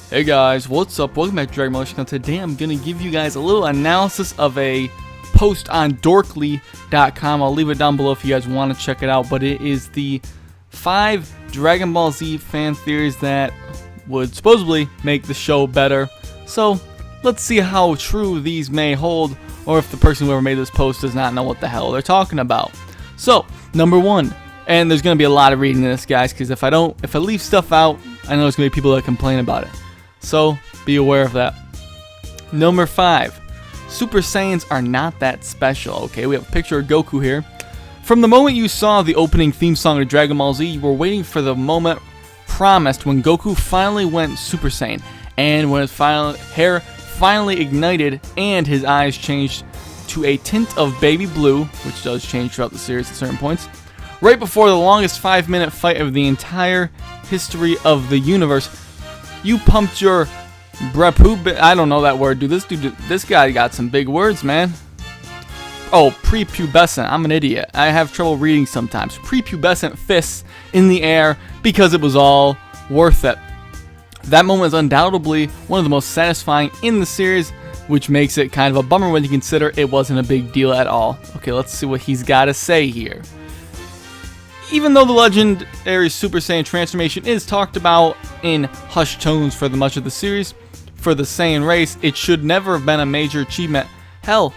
Hey guys, what's up? Welcome back to Dragon Ball Legends. Now today I'm going to give you guys a little analysis of a post on Dorkly.com. I'll leave it down below if you guys want to check it out, but it is the 5 Dragon Ball Z fan theories that would supposedly make the show better. So let's see how true these may hold, or if the person who ever made this post does not know what the hell they're talking about. So, number 1, and there's going to be a lot of reading in this, guys, because if I leave stuff out, I know there's going to be people that complain about it. So, be aware of that. Number 5. Super Saiyans are not that special. Okay, we have a picture of Goku here. From the moment you saw the opening theme song of Dragon Ball Z, you were waiting for the moment promised when Goku finally went Super Saiyan. And when his hair finally ignited and his eyes changed to a tint of baby blue, which does change throughout the series at certain points. Right before the longest 5-minute fight of the entire history of the universe, you pumped your I don't know that word, dude. This guy got some big words, man. Oh, prepubescent. I'm an idiot. I have trouble reading sometimes. Prepubescent fists in the air because it was all worth it. That moment is undoubtedly one of the most satisfying in the series, which makes it kind of a bummer when you consider it wasn't a big deal at all. Okay, let's see what he's got to say here. Even though the legendary Super Saiyan transformation is talked about in hushed tones for the much of the series, for the Saiyan race, it should never have been a major achievement. Hell,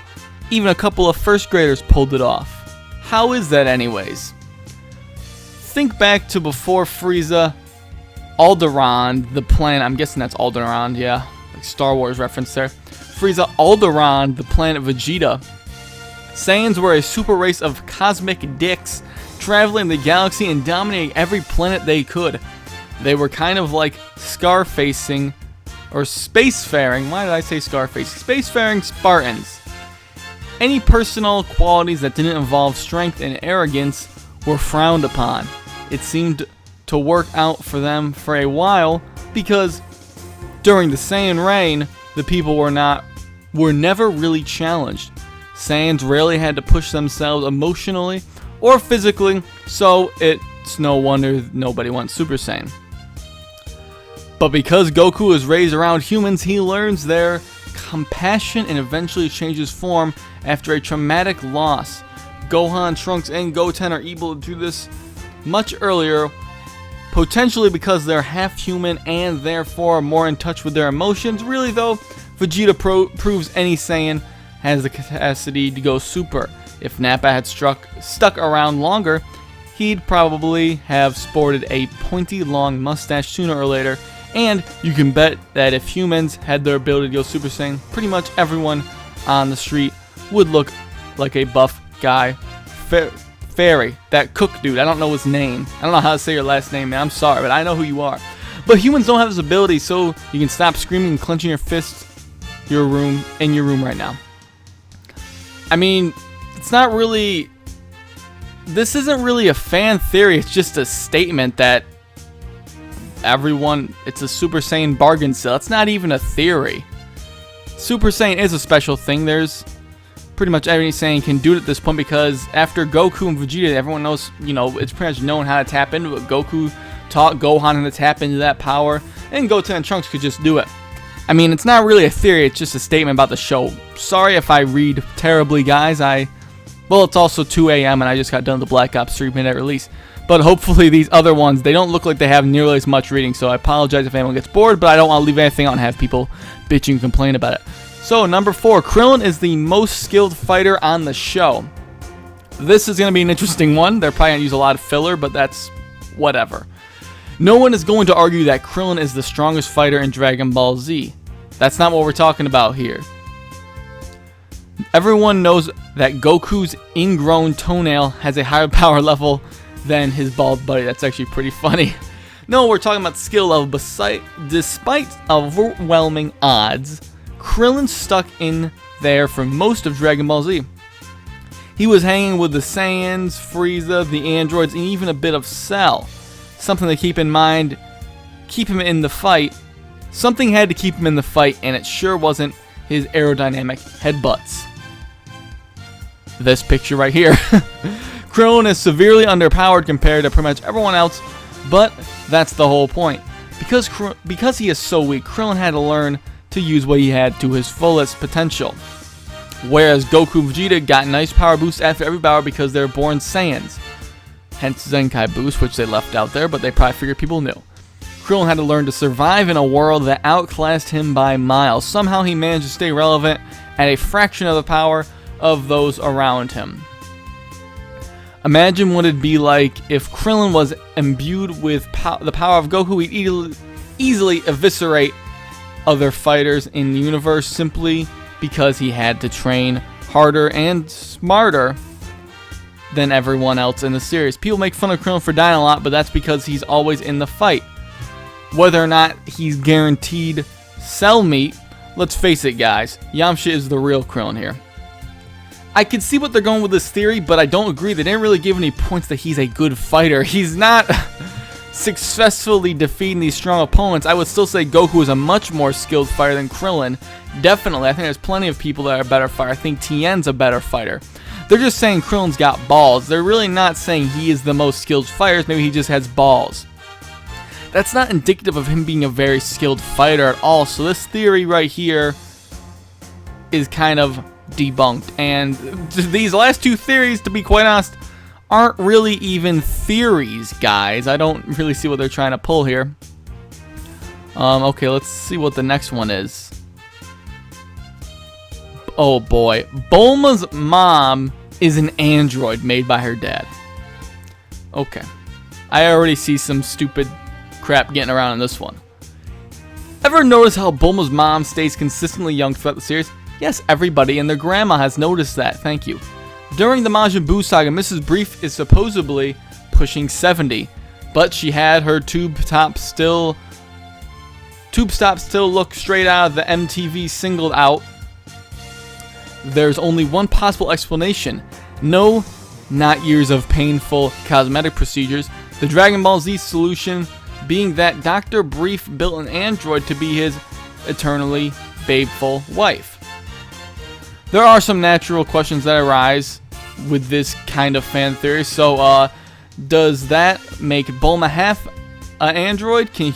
even a couple of first graders pulled it off. How is that anyways? Think back to before Frieza, Alderaan, the planet, I'm guessing that's Alderaan, yeah, like Star Wars reference there. Frieza, Alderaan, the planet Vegeta. Saiyans were a super race of cosmic dicks, traveling the galaxy and dominating every planet they could. They were kind of like Scarfacing, or spacefaring, why did I say Scarface? Spacefaring Spartans. Any personal qualities that didn't involve strength and arrogance were frowned upon. It seemed to work out for them for a while, because during the Saiyan reign, the people were never really challenged. Saiyans rarely had to push themselves emotionally or physically, so it's no wonder nobody went Super Saiyan. But because Goku is raised around humans, he learns their compassion and eventually changes form after a traumatic loss. Gohan, Trunks, and Goten are able to do this much earlier, potentially because they're half human and therefore more in touch with their emotions. Really though, Vegeta proves any Saiyan has the capacity to go super. If Nappa had stuck around longer, he'd probably have sported a pointy long mustache sooner or later, and you can bet that if humans had their ability to go Super Saiyan, pretty much everyone on the street would look like a buff guy. Fairy, that cook dude, I don't know his name. I don't know how to say your last name, man. I'm sorry, but I know who you are. But humans don't have this ability, so you can stop screaming and clenching your fists in your room right now. I mean, it's not really, this isn't really a fan theory, it's just a statement that it's a Super Saiyan bargain sale. It's not even a theory. Super Saiyan is a special thing. There's pretty much every Saiyan can do it at this point, because after Goku and Vegeta, everyone knows, it's pretty much known how to tap into it. Goku taught Gohan how to tap into that power, and Goten and Trunks could just do it. I mean, it's not really a theory, it's just a statement about the show. Sorry if I read terribly, guys. Well, it's also 2 a.m. and I just got done with the Black Ops 3 midnight release. But hopefully these other ones, they don't look like they have nearly as much reading, so I apologize if anyone gets bored, but I don't want to leave anything out and have people bitching and complain about it. So, number 4, Krillin is the most skilled fighter on the show. This is going to be an interesting one. They're probably going to use a lot of filler, but that's whatever. No one is going to argue that Krillin is the strongest fighter in Dragon Ball Z. That's not what we're talking about here. Everyone knows that Goku's ingrown toenail has a higher power level than his bald buddy. That's actually pretty funny. No, we're talking about skill level. Despite overwhelming odds, Krillin stuck in there for most of Dragon Ball Z. He was hanging with the Saiyans, Frieza, the androids, and even a bit of Cell. Something to keep in mind, keep him in the fight. Something had to keep him in the fight, and it sure wasn't his aerodynamic headbutts. This picture right here. Krillin is severely underpowered compared to pretty much everyone else, but that's the whole point. Because he is so weak, Krillin had to learn to use what he had to his fullest potential. Whereas Goku and Vegeta got nice power boosts after every battle because they're born Saiyans. Hence Zenkai boost, which they left out there, but they probably figured people knew. Krillin had to learn to survive in a world that outclassed him by miles. Somehow he managed to stay relevant at a fraction of the power of those around him. Imagine what it'd be like if Krillin was imbued with the power of Goku. He'd easily eviscerate other fighters in the universe simply because he had to train harder and smarter than everyone else in the series. People make fun of Krillin for dying a lot, but that's because he's always in the fight. Whether or not he's guaranteed cell meat, let's face it, guys, Yamcha is the real Krillin here. I can see what they're going with this theory, but I don't agree. They didn't really give any points that he's a good fighter. He's not successfully defeating these strong opponents. I would still say Goku is a much more skilled fighter than Krillin. Definitely. I think there's plenty of people that are better fighter. I think Tien's a better fighter. They're just saying Krillin's got balls. They're really not saying he is the most skilled fighter. Maybe he just has balls. That's not indicative of him being a very skilled fighter at all. So this theory right here is kind of debunked. And these last two theories, to be quite honest, aren't really even theories, guys. I don't really see what they're trying to pull here. Okay, let's see what the next one is. Oh boy. Bulma's mom is an android made by her dad. Okay. I already see some stupid crap getting around in this one. Ever notice how Bulma's mom stays consistently young throughout the series? Yes, everybody and their grandma has noticed that. Thank you. During the Majin Buu saga, Mrs. Brief is supposedly pushing 70, but she had her tube stop still look straight out of the MTV singled out. There's only one possible explanation. No, not years of painful cosmetic procedures. The Dragon Ball Z solution being that Dr. Brief built an android to be his eternally babeful wife. There are some natural questions that arise with this kind of fan theory. So, does that make Bulma half an android? Can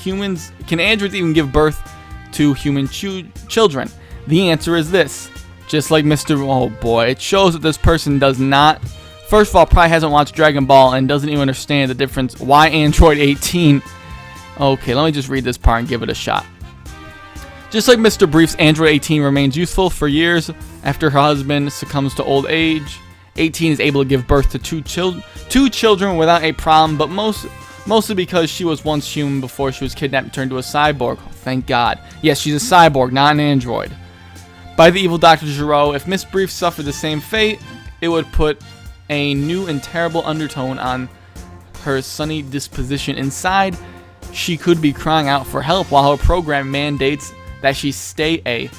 androids even give birth to human children? The answer is this. Just like Mr. Oh boy, it shows that this person does not, first of all, probably hasn't watched Dragon Ball and doesn't even understand the difference. Why Android 18? Okay, let me just read this part and give it a shot. Just like Mr. Brief's Android 18 remains youthful for years after her husband succumbs to old age, 18 is able to give birth to two children without a problem, but mostly because she was once human before she was kidnapped and turned to a cyborg. Oh, thank God. Yes, she's a cyborg, not an android. By the evil Dr. Gero, if Miss Brief suffered the same fate, it would put a new and terrible undertone on her sunny disposition. Inside, she could be crying out for help while her program mandates that she stay a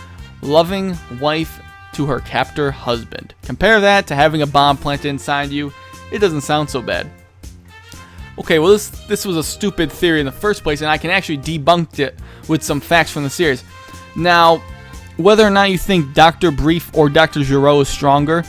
loving wife to her captor husband. Compare that to having a bomb planted inside you. It doesn't sound so bad. Okay, well this was a stupid theory in the first place, and I can actually debunk it with some facts from the series. Now, whether or not you think Dr. Brief or Dr. Gero is stronger,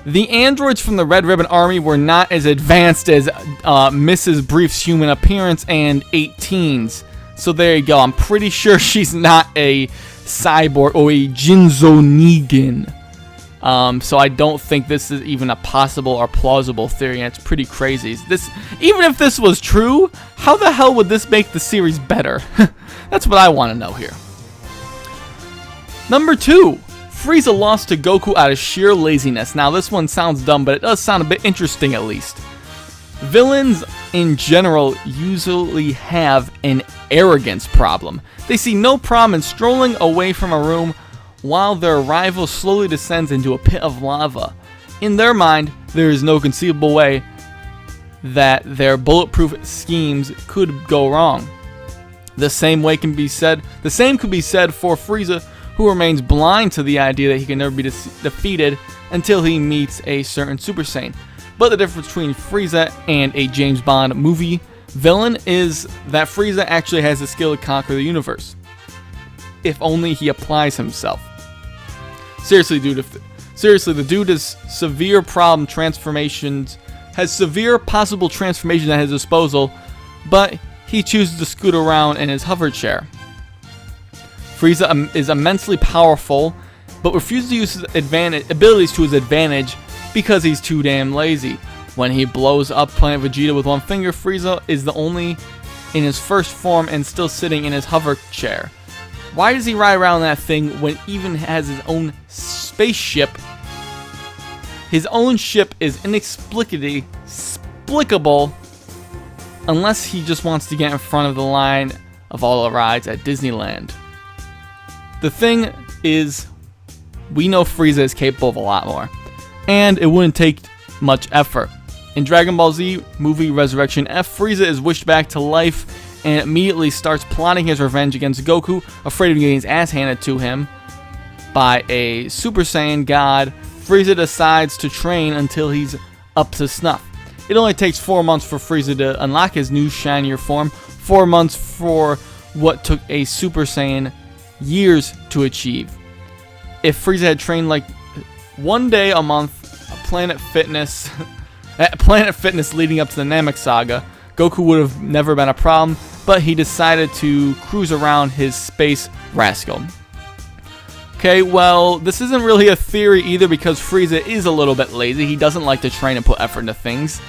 the androids from the Red Ribbon Army were not as advanced as Mrs. Brief's human appearance and 18's. So there you go. I'm pretty sure she's not a cyborg or a Jinzo Negan. So I don't think this is even a possible or plausible theory, and it's pretty crazy. Even if this was true, how the hell would this make the series better? That's what I want to know here. Number 2. Frieza lost to Goku out of sheer laziness. Now this one sounds dumb, but it does sound a bit interesting at least. Villains in general usually have an arrogance problem. They see no problem in strolling away from a room while their rival slowly descends into a pit of lava. In their mind, there is no conceivable way that their bulletproof schemes could go wrong. The same could be said for Frieza, who remains blind to the idea that he can never be defeated until he meets a certain Super Saiyan. But the difference between Frieza and a James Bond movie villain is that Frieza actually has the skill to conquer the universe, if only he applies himself. Seriously, the dude has severe possible transformations at his disposal, but he chooses to scoot around in his hover chair. Frieza is immensely powerful, but refuses to use his abilities to his advantage because he's too damn lazy. When he blows up Planet Vegeta with one finger, Frieza is the only in his first form and still sitting in his hover chair. Why does he ride around that thing when he even has his own spaceship? His own ship is inexplicably explicable unless he just wants to get in front of the line of all the rides at Disneyland. The thing is, we know Frieza is capable of a lot more, and it wouldn't take much effort. In Dragon Ball Z movie Resurrection F, Frieza is wished back to life and immediately starts plotting his revenge against Goku, afraid of getting his ass handed to him by a Super Saiyan God. Frieza decides to train until he's up to snuff. It only takes 4 months for Frieza to unlock his new shinier form, 4 months for what took a Super Saiyan years to achieve. If Frieza had trained like 1 day a month at Planet Fitness leading up to the Namek Saga, Goku would have never been a problem, but he decided to cruise around his space rascal. Okay, well, this isn't really a theory either because Frieza is a little bit lazy. He doesn't like to train and put effort into things.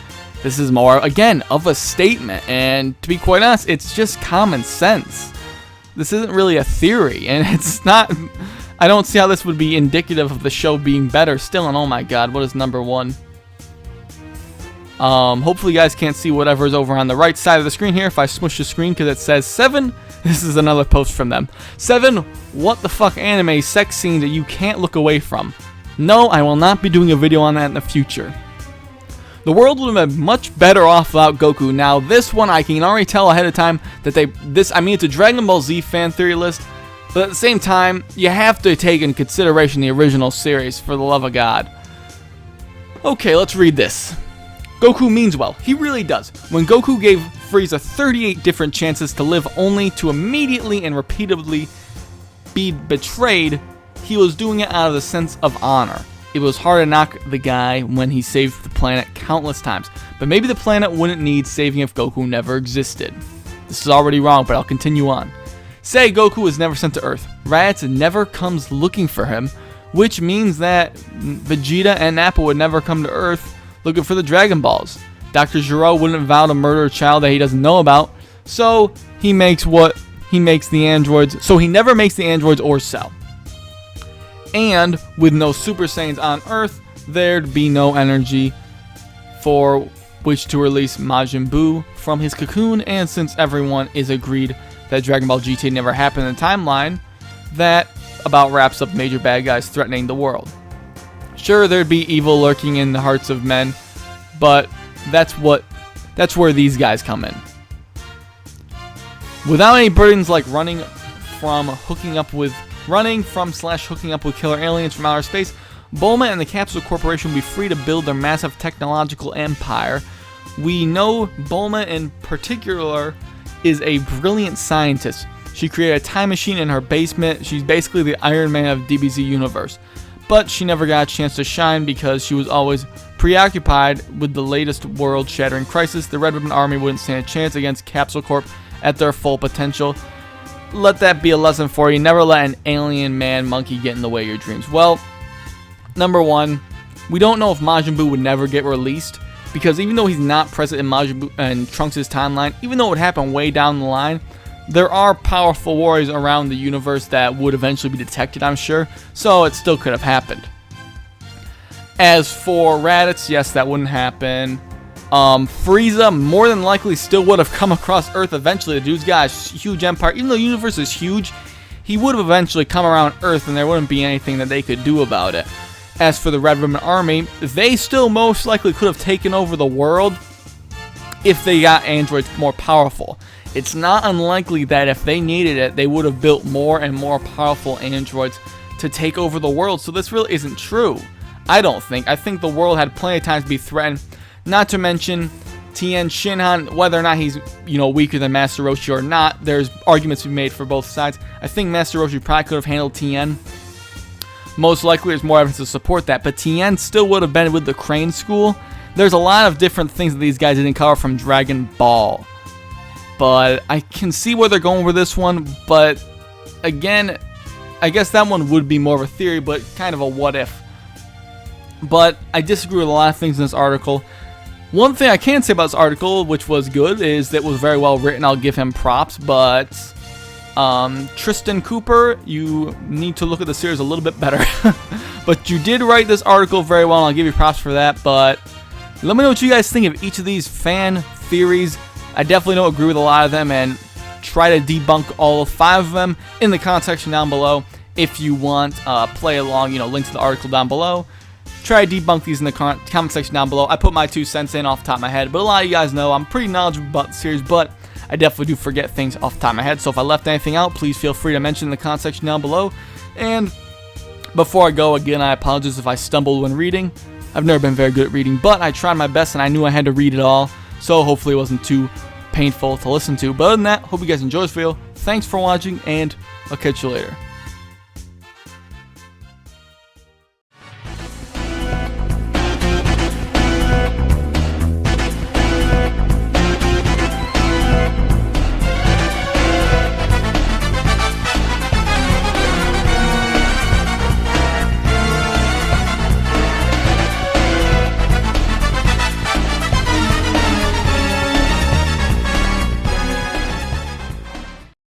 This is more, again, of a statement, and to be quite honest, it's just common sense. This isn't really a theory, and it's not... I don't see how this would be indicative of the show being better still, and oh my god, what is number 1? Hopefully you guys can't see whatever is over on the right side of the screen here if I smush the screen because it says 7. This is another post from them. 7, what the fuck anime sex scene that you can't look away from? No, I will not be doing a video on that in the future. The world would have been much better off without Goku. Now this one I can already tell ahead of time that it's a Dragon Ball Z fan theory list, but at the same time, you have to take in consideration the original series, for the love of God. Okay, let's read this. Goku means well. He really does. When Goku gave Frieza 38 different chances to live only to immediately and repeatedly be betrayed, he was doing it out of the sense of honor. It was hard to knock the guy when he saved the planet countless times, but maybe the planet wouldn't need saving if Goku never existed. This is already wrong, but I'll continue on. Say Goku was never sent to Earth. Raditz never comes looking for him, which means that Vegeta and Nappa would never come to Earth looking for the Dragon Balls. Dr. Gero wouldn't vow to murder a child that he doesn't know about, so he makes the androids. So he never makes the androids or Cell. And with no Super Saiyans on Earth, there'd be no energy for which to release Majin Buu from his cocoon. And since everyone is agreed that Dragon Ball GT never happened in the timeline, that about wraps up major bad guys threatening the world. Sure, there'd be evil lurking in the hearts of men, but that's where these guys come in. Without any burdens like running from hooking up with killer aliens from outer space, Bulma and the Capsule Corporation will be free to build their massive technological empire. We know Bulma in particular is a brilliant scientist. She created a time machine in her basement. She's basically the Iron Man of DBZ universe. But she never got a chance to shine because she was always preoccupied with the latest world-shattering crisis. The Red Ribbon Army wouldn't stand a chance against Capsule Corp at their full potential. Let that be a lesson for you. Never let an alien man monkey get in the way of your dreams. Well, number 1, we don't know if Majin Buu would never get released because even though he's not present in Majin Buu and Trunks' timeline, even though it would happen way down the line, there are powerful warriors around the universe that would eventually be detected, I'm sure, so it still could have happened. As for Raditz, yes, that wouldn't happen. Frieza more than likely still would have come across Earth eventually. The dude's got a huge empire. Even though the universe is huge, he would have eventually come around Earth and there wouldn't be anything that they could do about it. As for the Red Ribbon Army, they still most likely could have taken over the world if they got androids more powerful. It's not unlikely that if they needed it, they would have built more and more powerful androids to take over the world. So this really isn't true. I don't think. I think the world had plenty of times to be threatened. Not to mention Tien Shinhan, whether or not he's weaker than Master Roshi or not, there's arguments to be made for both sides. I think Master Roshi probably could have handled Tien. Most likely there's more evidence to support that, but Tien still would have been with the Crane School. There's a lot of different things that these guys didn't cover from Dragon Ball. but I can see where they're going with this one. But again, I guess that one would be more of a theory, but kind of a what if. But I disagree with a lot of things in this article. One thing I can say about this article, which was good, is that it was very well written. I'll give him props. But Tristan Cooper, you need to look at the series a little bit better. But you did write this article very well, and I'll give you props for that. But let me know what you guys think of each of these fan theories. I definitely don't agree with a lot of them, and try to debunk all 5 of them in the comment section down below. If you want, play along, link to the article down below. Try to debunk these in the comment section down below. I put my 2 cents in off the top of my head, but a lot of you guys know I'm pretty knowledgeable about the series, but I definitely do forget things off the top of my head. So if I left anything out, please feel free to mention in the comment section down below. And before I go, again, I apologize if I stumbled when reading. I've never been very good at reading, but I tried my best and I knew I had to read it all, so hopefully it wasn't too painful to listen to. But other than that, hope you guys enjoyed this video. Thanks for watching, and I'll catch you later.